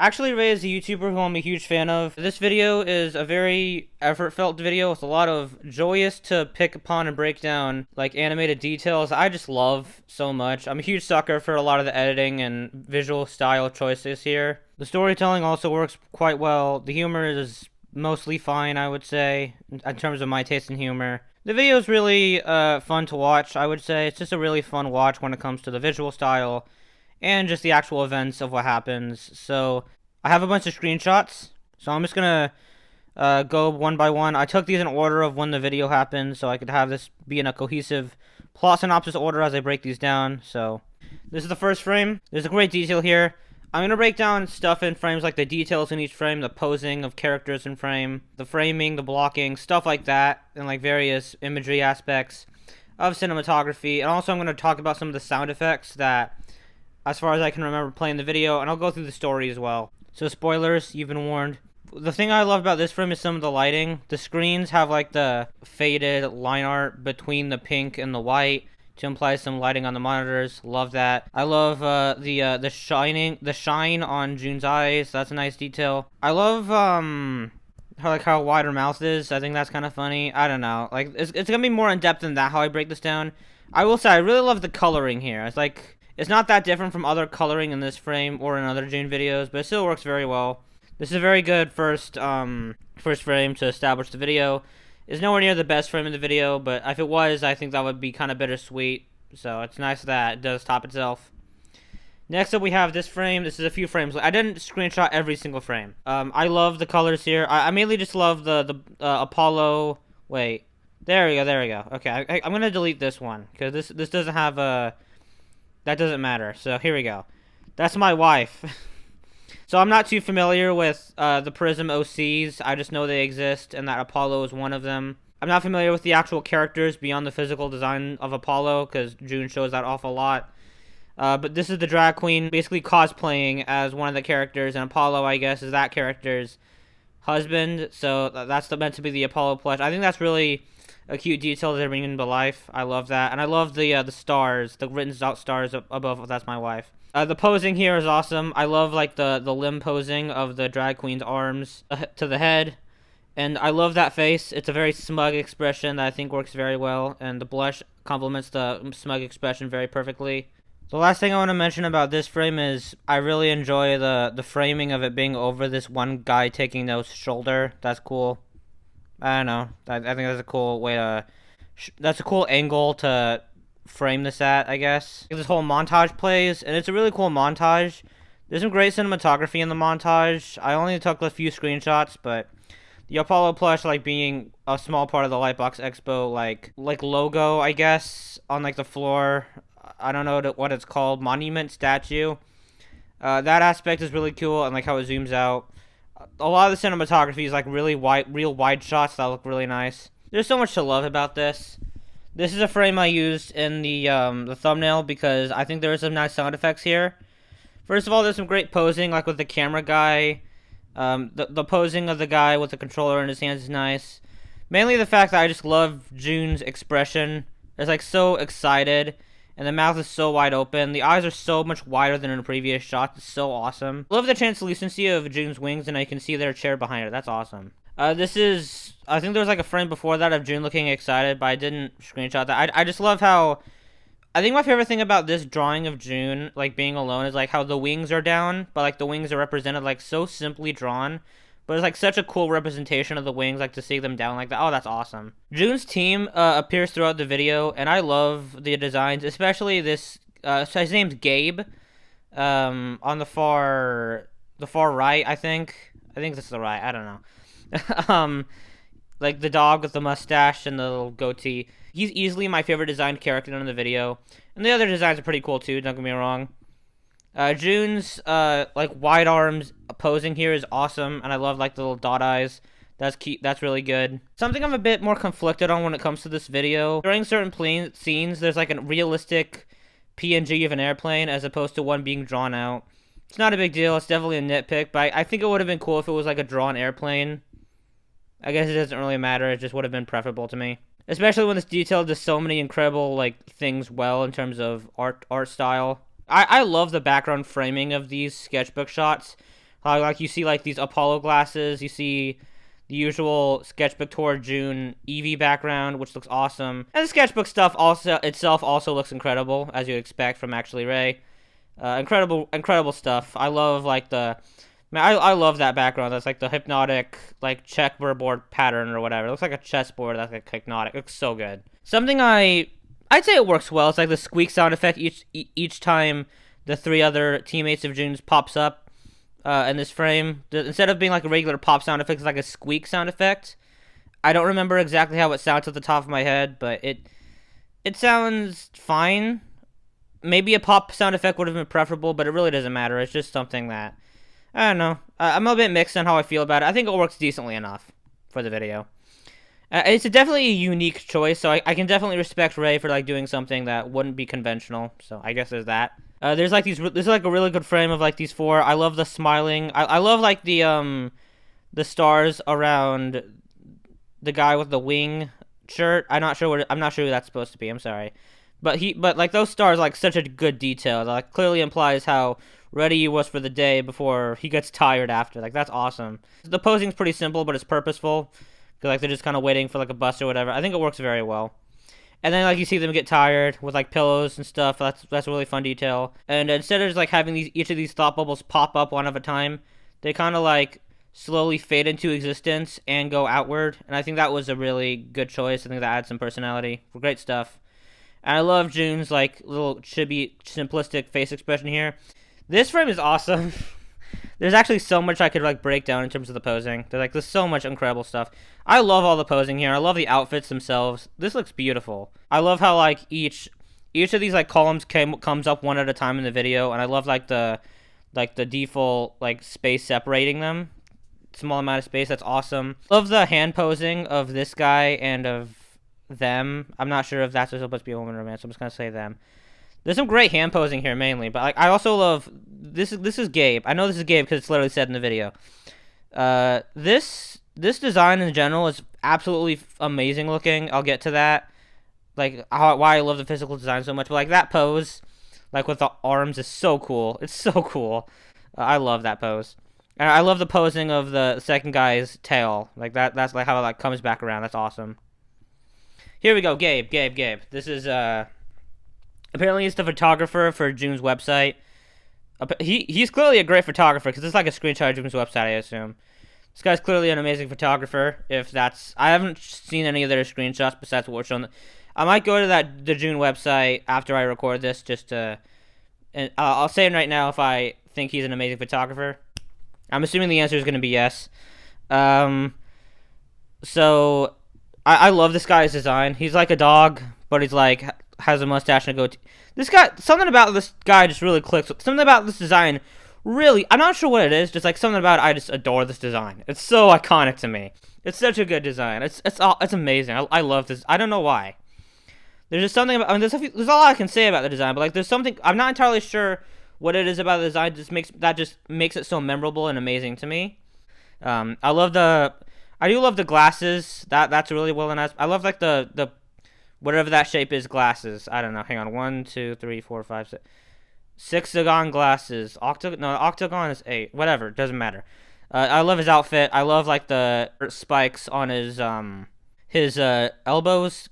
ActuallyRea is a YouTuber who I'm a huge fan of. This video is a very effort-felt video with a lot of joyous to pick upon and break down, like, animated details I just love so much. I'm a huge sucker for a lot of the editing and visual style choices here. The storytelling also works quite well. The humor is mostly fine, I would say, in terms of my taste in humor. The video is really fun to watch, I would say. It's just a really fun watch when it comes to the visual style and just the actual events of what happens. So I have a bunch of screenshots, so I'm just gonna go one by one. I took these in order of when the video happened, so I could have this be in a cohesive plot synopsis order as I break these down. So this is the first frame. There's a great detail here. I'm gonna break down stuff in frames, like the details in each frame, the posing of characters in frame, the framing, the blocking, stuff like that, and like various imagery aspects of cinematography. And also I'm gonna talk about some of the sound effects that, as far as I can remember, playing the video, and I'll go through the story as well. So spoilers, you've been warned. The thing I love about this frame is some of the lighting. The screens have like the faded line art between the pink and the white to imply some lighting on the monitors. Love that. I love the shine on June's eyes. That's a nice detail. I love how wide her mouth is. I think that's kind of funny. I don't know. Like it's gonna be more in depth than that. How I break this down. I will say I really love the coloring here. It's not that different from other coloring in this frame or in other June videos, but it still works very well. This is a very good first frame to establish the video. It's nowhere near the best frame in the video, but if it was, I think that would be kind of bittersweet. So it's nice that it does top itself. Next up, we have this frame. This is a few frames. I didn't screenshot every single frame. I love the colors here. I mainly just love the Apollo. Wait, there we go. Okay, I'm gonna delete this one because this doesn't have a. That doesn't matter. So here we go. That's my wife. So I'm not too familiar with the Prism OCs. I just know they exist and that Apollo is one of them. I'm not familiar with the actual characters beyond the physical design of Apollo because June shows that off a lot. But this is the drag queen basically cosplaying as one of the characters, and Apollo, I guess, is that character's husband. So that's meant to be the Apollo plush. I think that's really a cute detail that they're bringing to life. I love that. And I love the stars, the written out stars above. That's my wife. The posing here is awesome. I love like the limb posing of the drag queen's arms to the head. And I love that face. It's a very smug expression that I think works very well. And the blush complements the smug expression very perfectly. The last thing I want to mention about this frame is I really enjoy the framing of it being over this one guy taking No's shoulder. That's cool. I don't know. I think that's a cool way to. That's a cool angle to frame this at, I guess. This whole montage plays, and it's a really cool montage. There's some great cinematography in the montage. I only took a few screenshots, but the Apollo plush, like, being a small part of the Lightbox Expo, like logo, I guess, on, like, the floor. I don't know what it's called. Monument statue. That aspect is really cool, and, like, how it zooms out. A lot of the cinematography is like really real wide shots that look really nice. There's so much to love about this. This is a frame I used in the thumbnail because I think there are some nice sound effects here. First of all, there's some great posing, like with the camera guy. The posing of the guy with the controller in his hands is nice. Mainly the fact that I just love June's expression. It's like so excited. And the mouth is so wide open. The eyes are so much wider than in the previous shot. It's so awesome. Love the translucency of June's wings, and I can see their chair behind her. That's awesome. This is... I think there was like a frame before that of June looking excited, but I didn't screenshot that. I just love how... I think my favorite thing about this drawing of June, like, being alone, is like how the wings are down, but like the wings are represented like so simply drawn. But it's like such a cool representation of the wings, like to see them down like that. Oh, that's awesome. June's team appears throughout the video, and I love the designs, especially this. So his name's Gabe. On the far right, I think. I think this is the right. I don't know. Like the dog with the mustache and the little goatee. He's easily my favorite designed character in the video, and the other designs are pretty cool too. Don't get me wrong. June's like wide arms posing here is awesome, and I love like the little dot eyes. That's cute. That's really good. Something I'm a bit more conflicted on when it comes to this video. During certain scenes, there's like a realistic PNG of an airplane as opposed to one being drawn out. It's not a big deal. It's definitely a nitpick, but I think it would have been cool if it was like a drawn airplane. I guess it doesn't really matter. It just would have been preferable to me. Especially when it's detailed to so many incredible like things well in terms of art style. I love the background framing of these sketchbook shots. How like you see like these Apollo glasses, you see the usual sketchbook tour June Eevee background, which looks awesome, and the sketchbook stuff also looks incredible, as you'd expect from ActuallyRea. Incredible stuff. I love like I love that background. That's like the hypnotic like checkerboard pattern or whatever. It looks like a chessboard that's like hypnotic. It looks so good. Something I'd say it works well. It's like the squeak sound effect each time the three other teammates of June's pops up in this frame. Instead of being like a regular pop sound effect, it's like a squeak sound effect. I don't remember exactly how it sounds at the top of my head, but it sounds fine. Maybe a pop sound effect would have been preferable, but it really doesn't matter. It's just something that, I don't know. I'm a bit mixed on how I feel about it. I think it works decently enough for the video. It's definitely a unique choice, so I can definitely respect Ray for like doing something that wouldn't be conventional. So I guess there's that. There's like a really good frame of like these four. I love the smiling. I love like the stars around the guy with the wing shirt. I'm not sure who that's supposed to be. I'm sorry. But like those stars like such a good detail. That like clearly implies how ready he was for the day before he gets tired after. Like that's awesome. The posing's pretty simple, but it's purposeful. Cause like they're just kind of waiting for like a bus or whatever. I think it works very well. And then like you see them get tired with like pillows and stuff. That's a really fun detail. And instead of just like having each of these thought bubbles pop up one at a time, they kind of like slowly fade into existence and go outward. And I think that was a really good choice. I think that adds some personality. Great stuff. And I love June's like little chibi simplistic face expression here. This frame is awesome. There's actually so much I could like break down in terms of the posing. There's so much incredible stuff. I love all the posing here. I love the outfits themselves. This looks beautiful. I love how like each of these like columns comes up one at a time in the video, and I love like the default like space separating them. Small amount of space. That's awesome. Love the hand posing of this guy and of them. I'm not sure if that's supposed to be a woman or a man, so I'm just gonna say them. There's some great hand posing here mainly, but like I also love this is Gabe. I know this is Gabe because it's literally said in the video. This design in general is absolutely amazing looking. I'll get to that. Like why I love the physical design so much, but like that pose, like with the arms, is so cool. It's so cool. I love that pose. And I love the posing of the second guy's tail. Like that's like how it like comes back around. That's awesome. Here we go, Gabe. This is apparently he's the photographer for June's website. He's clearly a great photographer because it's like a screenshot of June's website, I assume. This guy's clearly an amazing photographer. I haven't seen any of their screenshots besides what we're showing. I might go to the June website after I record this just to, and I'll say right now if I think he's an amazing photographer. I'm assuming the answer is going to be yes. So I love this guy's design. He's like a dog, but he's like has a mustache and a goatee. Something about this guy just really clicks. Something about this design really, I'm not sure what it is, just like something about it, I just adore this design. It's so iconic to me. It's such a good design. It's amazing. I love this. I don't know why. There's just something about, I mean, there's a lot I can say about the design, but like there's something, I'm not entirely sure what it is about the design that just makes it so memorable and amazing to me. I do love the glasses. That's really well done. I love like the whatever that shape is, glasses. I don't know. Hang on. 1, 2, 3, 4, 5, 6. Sixagon glasses. Octagon is 8. Whatever. Doesn't matter. I love his outfit. I love like the spikes on his elbows.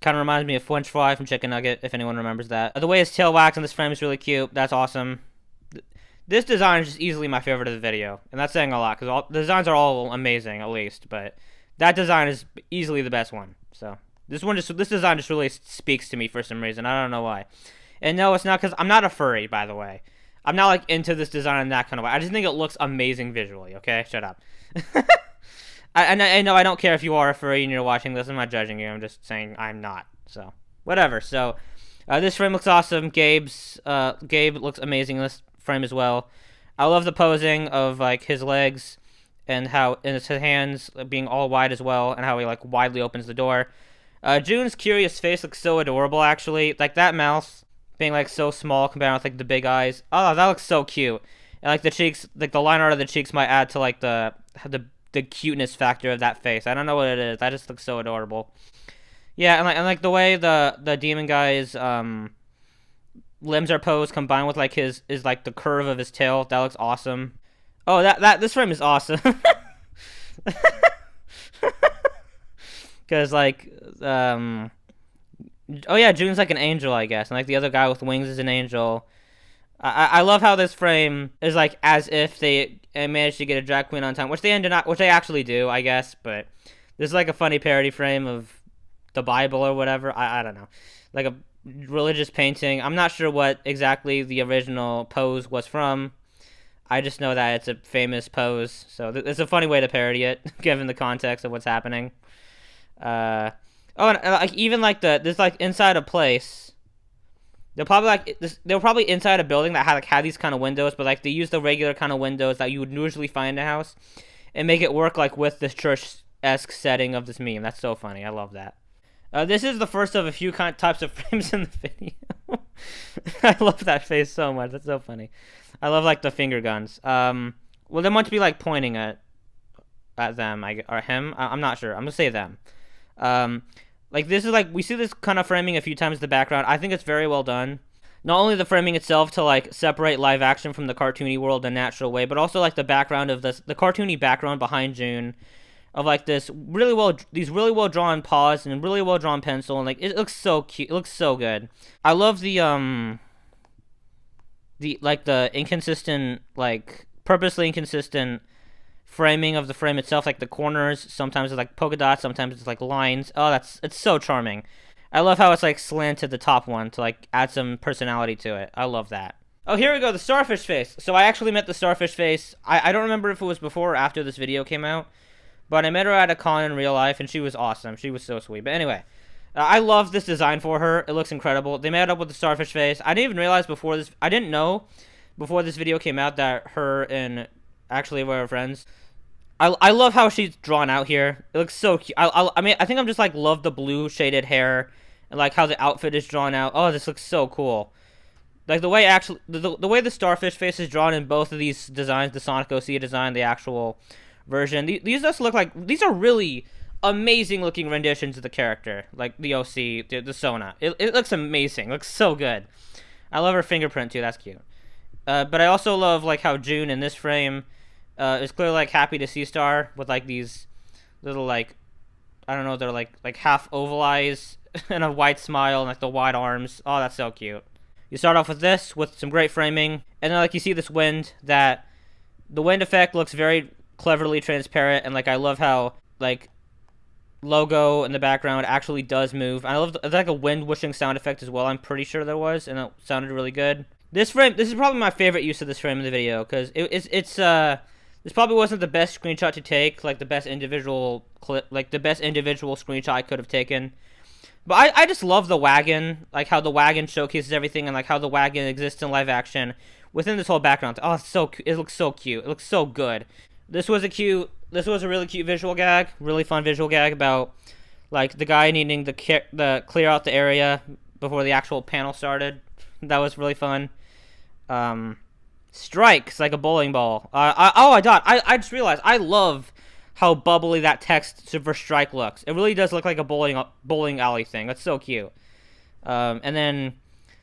Kind of reminds me of French fry from Chicken Nugget, if anyone remembers that. The way his tail wags on this frame is really cute. That's awesome. This design is just easily my favorite of the video, and that's saying a lot because the designs are all amazing, at least. But that design is easily the best one. So this design just really speaks to me for some reason. I don't know why. And no, it's not because I'm not a furry, by the way. I'm not like into this design in that kind of way. I just think it looks amazing visually. Okay, shut up. I know I don't care if you are a furry and you're watching this. I'm not judging you. I'm just saying I'm not. So whatever. So this frame looks awesome. Gabe looks amazing in this frame as well. I love the posing of like his legs and how and his hands being all wide as well, and how he like widely opens the door. June's curious face looks so adorable, actually. Like that mouth being like so small compared with like the big eyes. Oh, that looks so cute. And like the cheeks, like the line art of the cheeks might add to like the cuteness factor of that face. I don't know what it is. That just looks so adorable. Yeah, and like the way the demon guy's limbs are posed combined with like his like the curve of his tail, that looks awesome. Oh, this frame is awesome. Because like, oh yeah, June's like an angel, I guess, and like the other guy with wings is an angel. I love how this frame is like as if they managed to get a drag queen on time, which they ended up, which they actually do, I guess. But this is like a funny parody frame of the Bible or whatever. I don't know, like a religious painting. I'm not sure what exactly the original pose was from. I just know that it's a famous pose, so it's a funny way to parody it, given the context of what's happening. Oh, and like even like there's like inside a place. They're probably like they were probably inside a building that had these kind of windows, but like they use the regular kind of windows that you would usually find in a house, and make it work like with this church-esque setting of this meme. That's so funny. I love that. This is the first of a few types of frames in the video. I love that face so much. That's so funny. I love like the finger guns. Well, they must be like pointing at them, or him. I'm not sure. I'm gonna say them. Like this is like we see this kind of framing a few times in the background. I think it's very well done. Not only the framing itself to like separate live action from the cartoony world in a natural way, but also like the background of the cartoony background behind June, of like these really well drawn paws and really well drawn pencil, and like it looks so cute. It looks so good. I love the inconsistent, like purposely inconsistent framing of the frame itself, like the corners. Sometimes it's like polka dots, sometimes it's like lines. Oh, it's so charming. I love how it's like slanted the top one to like add some personality to it. I love that. Oh, here we go, the starfish face. So I actually met the starfish face. I don't remember if it was before or after this video came out, but I met her at a con in real life, and she was awesome. She was so sweet. But anyway, I love this design for her. It looks incredible. They made it up with the starfish face. I didn't even realize before this. I didn't know before this video came out that her and ActuallyRea were friends. I love how she's drawn out here. It looks so cute. I mean, I think I'm just like love the blue shaded hair and like how the outfit is drawn out. Oh, this looks so cool. Like the way the way the starfish face is drawn in both of these designs, the Sonic OC design, the actual version. These just look like these are really amazing looking renditions of the character, like the OC, the Sona. It looks amazing. It looks so good. I love her fingerprint too. That's cute. But I also love like how June in this frame is clearly like happy to see Star with like these little like I don't know, they're like half oval eyes and a wide smile and like the wide arms. Oh, that's so cute. You start off with this with some great framing, and then like you see this wind that the wind effect looks very cleverly transparent, and like I love how like logo in the background actually does move. I love it's like a wind whooshing sound effect as well. I'm pretty sure there was, and it sounded really good. This is probably my favorite use of this frame in the video because it's this probably wasn't the best screenshot to take, like the best individual clip, like the best individual screenshot I could have taken. But I just love the wagon, like how the wagon showcases everything, and like how the wagon exists in live action within this whole background. Oh, it's so it looks so cute. It looks so good. This was a really cute visual gag, really fun visual gag about like the guy needing to clear out the area before the actual panel started. That was really fun. Strikes like a bowling ball. I just realized I love how bubbly that text for strike looks. It really does look like a bowling alley thing. That's so cute. And then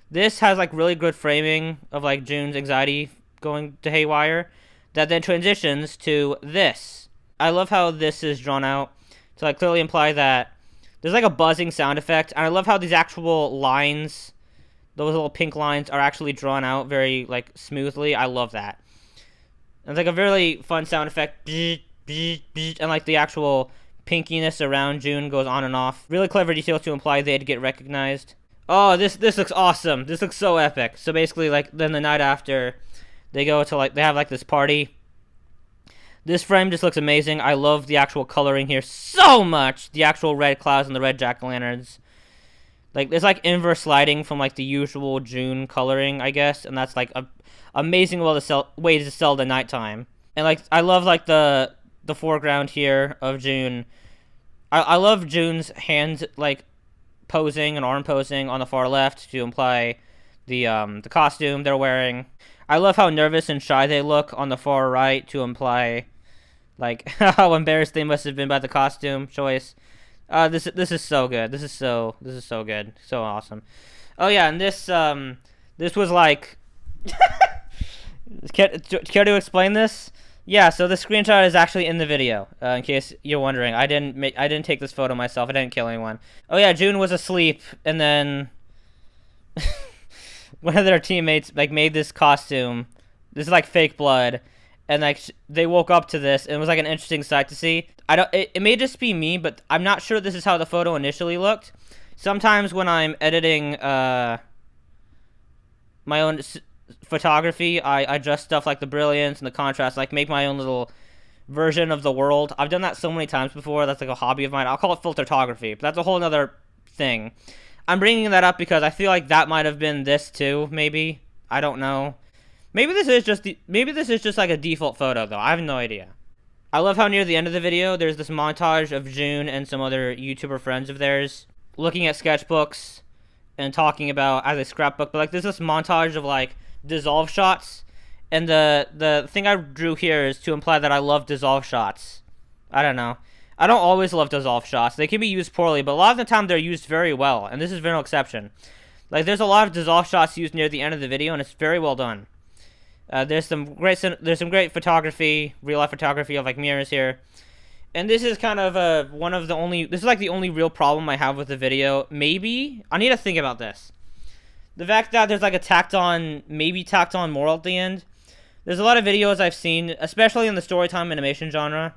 this has like really good framing of like June's anxiety going to haywire that then transitions to this. I love how this is drawn out to like clearly imply that there's like a buzzing sound effect, and I love how these actual lines, those little pink lines, are actually drawn out very like smoothly. I love that. It's like a really fun sound effect, and like the actual pinkiness around June goes on and off. Really clever details to imply they'd get recognized. Oh, this looks awesome. This looks so epic. So basically, like then the night after, they go to like they have like this party. This frame just looks amazing. I love the actual coloring here so much. The actual red clouds and the red jack-o'-lanterns. Like, there's, like, inverse lighting from, like, the usual June coloring, I guess. And that's, like, a amazing way to sell the nighttime. And, like, I love, like, the foreground here of June. I love June's hands, like, posing and arm posing on the far left to imply the costume they're wearing. I love how nervous and shy they look on the far right to imply, like, how embarrassed they must have been by the costume choice. This is so good. This is so good. So awesome. Oh yeah, and this was like care to explain this? Yeah, so the screenshot is actually in the video. In case you're wondering, I didn't take this photo myself. I didn't kill anyone. Oh yeah, June was asleep, and then one of their teammates like made this costume. This is like fake blood, and like they woke up to this, and it was like an interesting sight to see. I don't. It may just be me, but I'm not sure this is how the photo initially looked. Sometimes when I'm editing my own photography, I adjust stuff like the brilliance and the contrast, like make my own little version of the world. I've done that so many times before. That's like a hobby of mine. I'll call it filtertography, but that's a whole other thing. I'm bringing that up because I feel like that might have been this too. Maybe, I don't know. Maybe this is just like a default photo though. I have no idea. I love how near the end of the video there's this montage of June and some other YouTuber friends of theirs looking at sketchbooks and talking about as a scrapbook. But like there's this montage of like dissolve shots, and the thing I drew here is to imply that I love dissolve shots. I don't know. I don't always love dissolve shots. They can be used poorly, but a lot of the time they're used very well, and this is no exception. Like there's a lot of dissolve shots used near the end of the video, and it's very well done. There's some great photography, real life photography of like mirrors here. And this is kind of this is like the only real problem I have with the video. Maybe I need to think about this. The fact that there's like a maybe tacked on moral at the end. There's a lot of videos I've seen, especially in the storytime animation genre,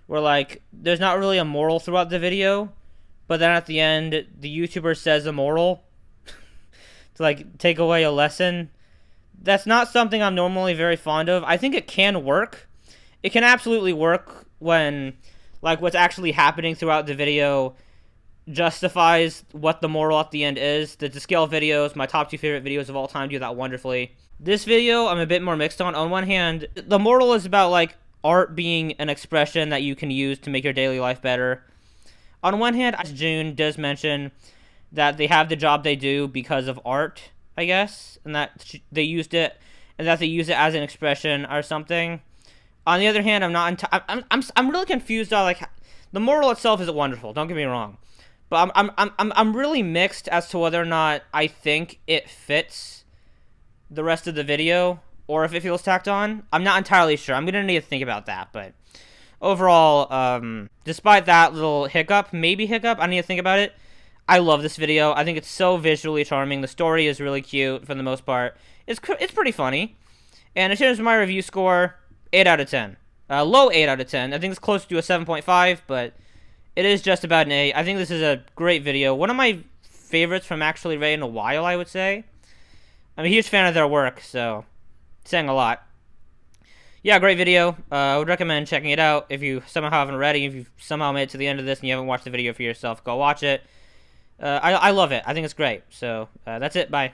where like there's not really a moral throughout the video, but then at the end the YouTuber says a moral to like take away a lesson. That's not something I'm normally very fond of. I think it can work. It can absolutely work when like what's actually happening throughout the video justifies what the moral at the end is. The to scale videos, my top 2 favorite videos of all time, do that wonderfully. This video I'm a bit more mixed on. On one hand, the moral is about like art being an expression that you can use to make your daily life better. On one hand, June does mention that they have the job they do because of art, I guess, and that they used it, and that they use it as an expression or something. On the other hand, I'm really confused on like the moral itself is wonderful. Don't get me wrong, but I'm really mixed as to whether or not I think it fits the rest of the video or if it feels tacked on. I'm not entirely sure. I'm gonna need to think about that, but overall, despite that little hiccup, I need to think about it. I love this video. I think it's so visually charming. The story is really cute for the most part. It's pretty funny. And in terms of my review score, 8 out of 10. Low 8 out of 10. I think it's close to a 7.5, but it is just about an 8. I think this is a great video. One of my favorites from ActuallyRea in a while, I would say. I'm a huge fan of their work, so saying a lot. Yeah, great video. I would recommend checking it out if you somehow haven't already. If you've somehow made it to the end of this and you haven't watched the video for yourself, go watch it. I love it. I think it's great. So that's it. Bye.